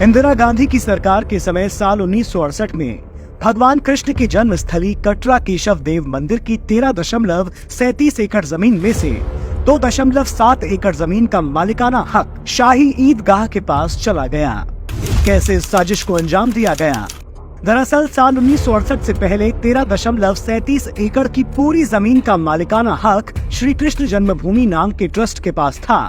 इंदिरा गांधी की सरकार के समय साल 1968 में भगवान कृष्ण की जन्म स्थली कटरा केशव देव मंदिर की 13.37 एकड़ जमीन में से 2.7 एकड़ जमीन का मालिकाना हक शाही ईदगाह के पास चला गया। कैसे इस साजिश को अंजाम दिया गया? दरअसल साल 1968 से पहले 13.37 एकड़ की पूरी जमीन का मालिकाना हक श्री कृष्ण जन्मभूमि नाम के ट्रस्ट के पास था,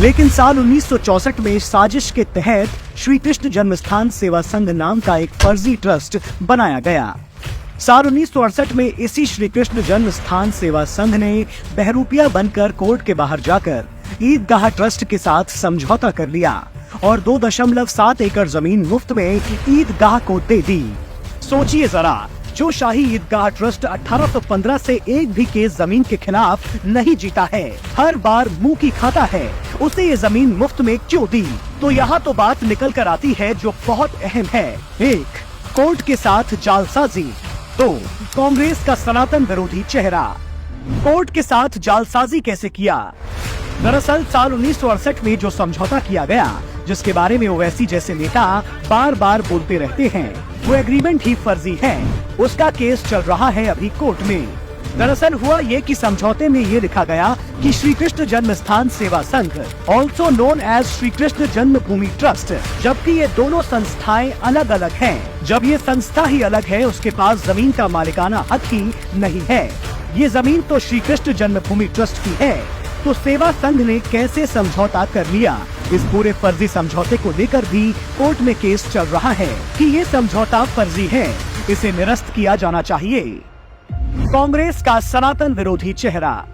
लेकिन साल 1964 में साजिश के तहत श्री कृष्ण जन्मस्थान सेवा संघ नाम का एक फर्जी ट्रस्ट बनाया गया। साल 1968 में इसी श्री कृष्ण जन्मस्थान सेवा संघ ने बहरूपिया बनकर कोर्ट के बाहर जाकर ईदगाह ट्रस्ट के साथ समझौता कर लिया और 2.7 एकड़ जमीन मुफ्त में ईदगाह को दे दी। सोचिए जरा, जो शाही ईदगाह ट्रस्ट 1815 से एक भी केस जमीन के खिलाफ नहीं जीता है, हर बार मुंह की खाता है, उसे ये जमीन मुफ्त में क्यों दी? तो यहाँ तो बात निकल कर आती है जो बहुत अहम है। 1. कोर्ट के साथ जालसाजी। 2. कांग्रेस का सनातन विरोधी चेहरा। कोर्ट के साथ जालसाजी कैसे किया? दरअसल साल 1968 में जो समझौता किया गया, जिसके बारे में ओवैसी जैसे नेता बार बार बोलते रहते हैं, वो एग्रीमेंट ही फर्जी है। उसका केस चल रहा है अभी कोर्ट में। दरअसल हुआ ये कि समझौते में ये लिखा गया कि Shri Krishna Janmasthan Seva Sangh, also known as Shri Krishna Janmabhoomi trust, जबकि ये दोनों संस्थाएं अलग अलग हैं। जब ये संस्था ही अलग है, उसके पास जमीन का मालिकाना हक ही नहीं है। ये जमीन तो श्री कृष्ण जन्मभूमि ट्रस्ट की है, तो सेवा संघ ने कैसे समझौता कर लिया? इस पूरे फर्जी समझौते को लेकर भी कोर्ट में केस चल रहा है कि ये समझौता फर्जी है, इसे निरस्त किया जाना चाहिए। कांग्रेस का सनातन विरोधी चेहरा।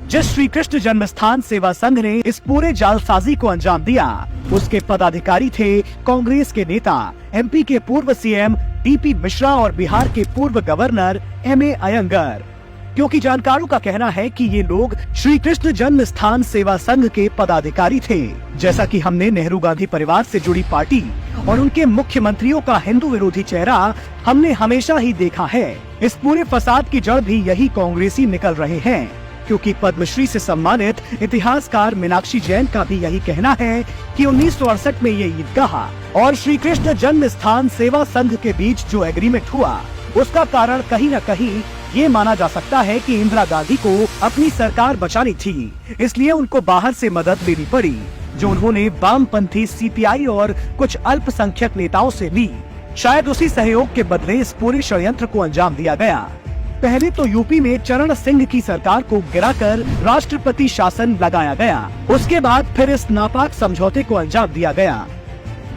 जिस श्री कृष्ण जन्मस्थान सेवा संघ ने इस पूरे जालसाजी को अंजाम दिया, उसके पदाधिकारी थे कांग्रेस के नेता, एमपी के पूर्व सीएम डीपी मिश्रा और बिहार के पूर्व गवर्नर एमए अयंगर। क्योंकि जानकारों का कहना है कि ये लोग श्री कृष्ण जन्मस्थान सेवा संघ के पदाधिकारी थे। जैसा कि हमने नेहरू गांधी परिवार से जुड़ी पार्टी और उनके मुख्यमंत्रियों का हिंदू विरोधी चेहरा हमने हमेशा ही देखा है। इस पूरे फसाद की जड़ भी यही कांग्रेसी निकल रहे हैं, क्योंकि पद्मश्री से सम्मानित इतिहासकार मीनाक्षी जैन का भी यही कहना है कि 1968 में ये ईदगाह और श्री कृष्ण जन्मस्थान सेवा संघ के बीच जो एग्रीमेंट हुआ, उसका कारण कहीं न कहीं ये माना जा सकता है कि इंदिरा गांधी को अपनी सरकार बचानी थी, इसलिए उनको बाहर से मदद लेनी पड़ी, जो उन्होंने वामपंथी सीपीआई और कुछ अल्पसंख्यक नेताओं से ली। शायद उसी सहयोग के बदले इस पूरे षड्यंत्र को अंजाम दिया गया। पहले तो यूपी में चरण सिंह की सरकार को गिराकर राष्ट्रपति शासन लगाया गया, उसके बाद फिर इस नापाक समझौते को अंजाम दिया गया,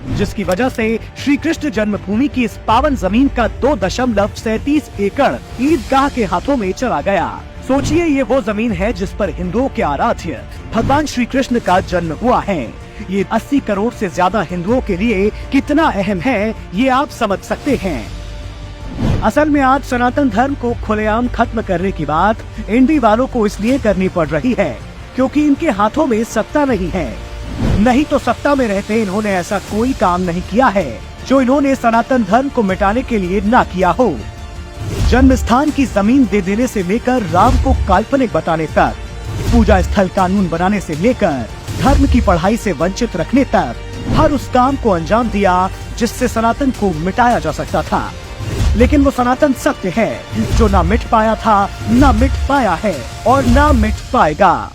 जिसकी वजह से श्री कृष्ण जन्मभूमि की इस पावन जमीन का 2.37 एकड़ ईदगाह के हाथों में चला गया। सोचिए, ये वो जमीन है जिस पर हिंदुओं के आराध्य भगवान श्री कृष्ण का जन्म हुआ है। ये 80 करोड़ से ज्यादा हिंदुओं के लिए कितना अहम है, ये आप समझ सकते हैं। असल में आज सनातन धर्म को खुलेआम खत्म करने की बात इंडी वालों को इसलिए करनी पड़ रही है क्योंकि इनके हाथों में सत्ता नहीं है। नहीं तो सत्ता में रहते इन्होंने ऐसा कोई काम नहीं किया है जो इन्होंने सनातन धर्म को मिटाने के लिए ना किया हो। जन्मस्थान की जमीन दे देने से लेकर राम को काल्पनिक बताने तक, पूजा स्थल कानून बनाने से लेकर धर्म की पढ़ाई से वंचित रखने तक, हर उस काम को अंजाम दिया जिससे सनातन को मिटाया जा सकता था। लेकिन वो सनातन सत्य है जो ना मिट पाया था, ना मिट पाया है और ना मिट पाएगा।